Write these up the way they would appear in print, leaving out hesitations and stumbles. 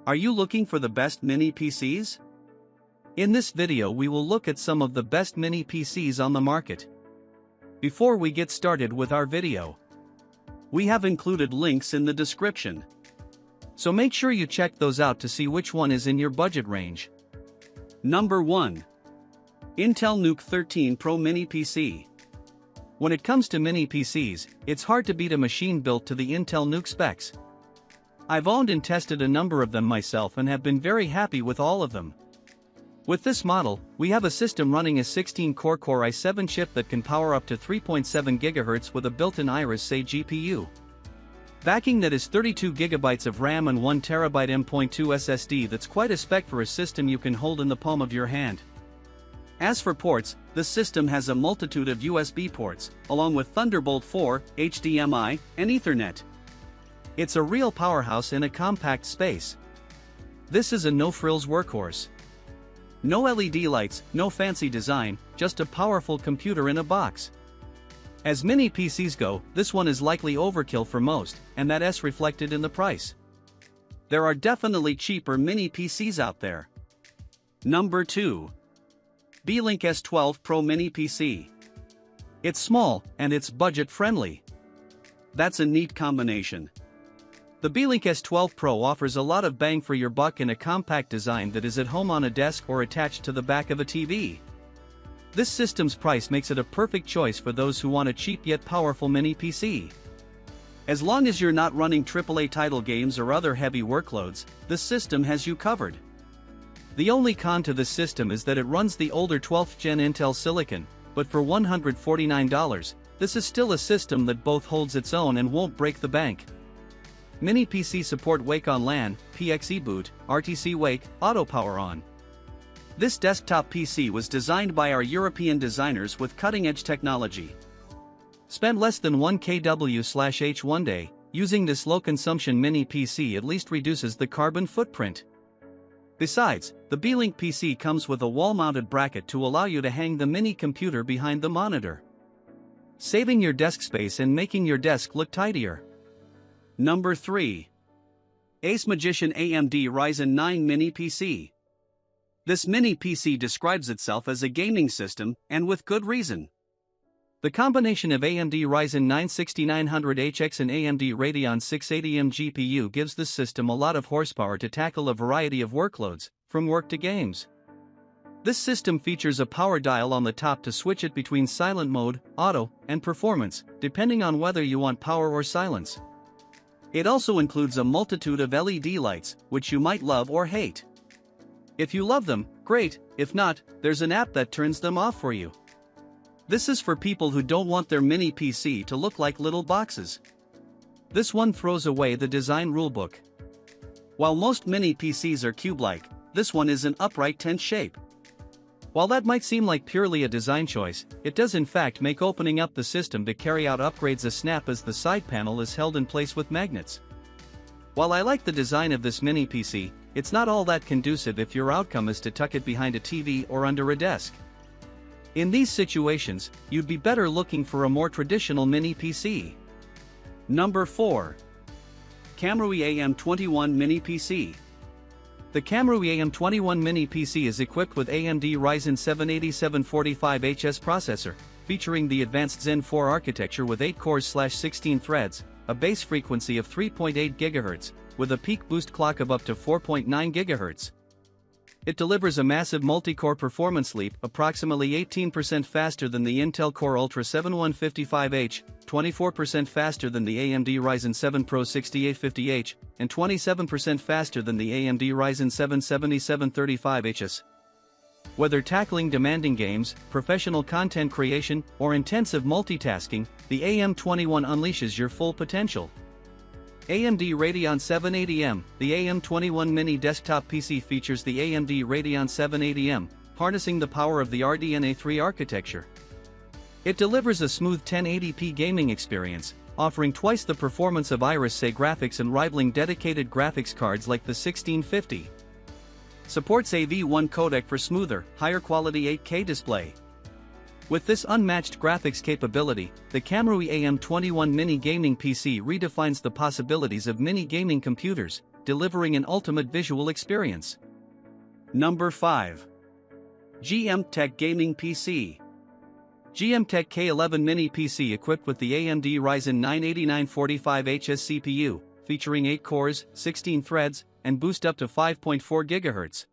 Are you looking for the best mini PCs? In this video we will look at some of the best mini PCs on the market. Before we get started with our video, we have included links in the description. So make sure you check those out to see which one is in your budget range. Number 1. Intel NUC 13 Pro Mini PC. When it comes to mini PCs, it's hard to beat a machine built to the Intel NUC specs. I've owned and tested a number of them myself and have been very happy with all of them. With this model, we have a system running a 16-core Core i7 chip that can power up to 3.7 GHz with a built-in Iris-A GPU. Backing that is 32 GB of RAM and 1 TB M.2 SSD. That's quite a spec for a system you can hold in the palm of your hand. As for ports, the system has a multitude of USB ports, along with Thunderbolt 4, HDMI, and Ethernet. It's a real powerhouse in a compact space. This is a no-frills workhorse. No LED lights, no fancy design, just a powerful computer in a box. As mini PCs go, this one is likely overkill for most, and that's reflected in the price. There are definitely cheaper mini PCs out there. Number 2. Beelink S12 Pro Mini PC. It's small, and it's budget-friendly. That's a neat combination. The Beelink S12 Pro offers a lot of bang for your buck in a compact design that is at home on a desk or attached to the back of a TV. This system's price makes it a perfect choice for those who want a cheap yet powerful mini PC. As long as you're not running AAA title games or other heavy workloads, the system has you covered. The only con to this system is that it runs the older 12th Gen Intel Silicon, but for $149, this is still a system that both holds its own and won't break the bank. Mini PC support Wake on LAN, PXE boot, RTC Wake, Auto Power On. This desktop PC was designed by our European designers with cutting-edge technology. Spend less than 1 kW/h one day. Using this low-consumption mini PC at least reduces the carbon footprint. Besides, the Beelink PC comes with a wall-mounted bracket to allow you to hang the mini computer behind the monitor, saving your desk space and making your desk look tidier. Number 3. AceMagician AMD Ryzen 9 Mini PC. This mini PC describes itself as a gaming system, and with good reason. The combination of AMD Ryzen 9 6900HX and AMD Radeon 680M GPU gives this system a lot of horsepower to tackle a variety of workloads, from work to games. This system features a power dial on the top to switch it between silent mode, auto, and performance, depending on whether you want power or silence. It also includes a multitude of LED lights, which you might love or hate. If you love them, great. If not, there's an app that turns them off for you. This is for people who don't want their mini PC to look like little boxes. This one throws away the design rulebook. While most mini PCs are cube-like, this one is an upright tent shape. While that might seem like purely a design choice, it does in fact make opening up the system to carry out upgrades a snap, as the side panel is held in place with magnets. While I like the design of this mini PC, it's not all that conducive if your outcome is to tuck it behind a TV or under a desk. In these situations, you'd be better looking for a more traditional mini PC. Number 4. KAMRUI AM21 Mini PC. The KAMRUI AM21 Mini PC is equipped with AMD Ryzen 7 8745HS processor, featuring the advanced Zen 4 architecture with 8 cores/16 threads, a base frequency of 3.8 GHz, with a peak boost clock of up to 4.9 GHz. It delivers a massive multi-core performance leap, approximately 18% faster than the Intel Core Ultra 7155H, 24% faster than the AMD Ryzen 7 Pro 6850H, and 27% faster than the AMD Ryzen 7 7735HS. Whether tackling demanding games, professional content creation, or intensive multitasking, the AM21 unleashes your full potential. AMD Radeon 780M. The AM21 Mini desktop PC features the AMD Radeon 780M, harnessing the power of the RDNA 3 architecture. It delivers a smooth 1080p gaming experience, offering twice the performance of Iris-A graphics and rivaling dedicated graphics cards like the 1650. Supports AV1 codec for smoother, higher quality 8K display. With this unmatched graphics capability, the KAMRUI AM21 Mini Gaming PC redefines the possibilities of mini gaming computers, delivering an ultimate visual experience. Number 5. GMKtec Gaming PC. GMKtec K11 Mini PC equipped with the AMD Ryzen 9 8945HS CPU, featuring 8 cores, 16 threads, and boost up to 5.4 GHz.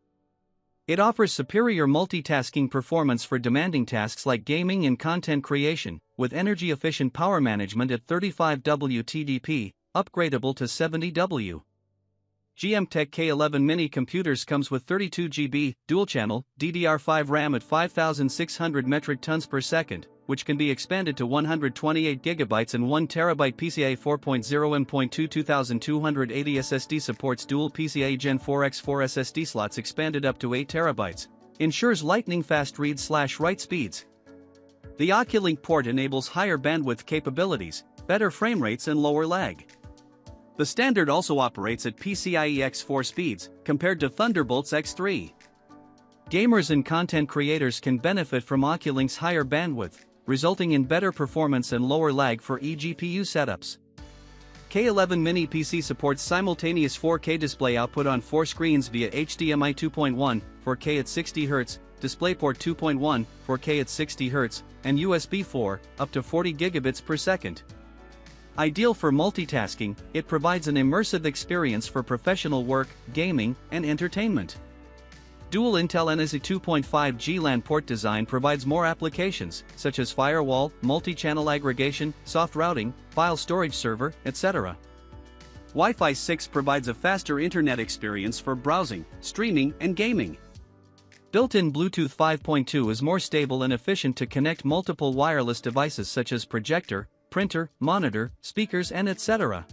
It offers superior multitasking performance for demanding tasks like gaming and content creation, with energy-efficient power management at 35W TDP, upgradable to 70W. GMKtec K11 Mini computers comes with 32GB, dual-channel, DDR5 RAM at 5,600 metric tons per second, which can be expanded to 128GB and 1TB PCIe 4.0 M.2 2280 SSD supports dual PCIe Gen 4x4 SSD slots expanded up to 8TB, ensures lightning-fast read/write speeds. The Oculink port enables higher bandwidth capabilities, better frame rates and lower lag. The standard also operates at PCIe X4 speeds, compared to Thunderbolt's X3. Gamers and content creators can benefit from Oculink's higher bandwidth, resulting in better performance and lower lag for eGPU setups. K11 Mini PC supports simultaneous 4K display output on 4 screens via HDMI 2.1, 4K at 60Hz, DisplayPort 2.1, 4K at 60Hz, and USB 4, up to 40 gigabits per second. Ideal for multitasking, it provides an immersive experience for professional work, gaming, and entertainment. Dual Intel NSE 2.5G LAN port design provides more applications, such as firewall, multi-channel aggregation, soft routing, file storage server, etc. Wi-Fi 6 provides a faster internet experience for browsing, streaming, and gaming. Built-in Bluetooth 5.2 is more stable and efficient to connect multiple wireless devices such as projector, printer, monitor, speakers and etc.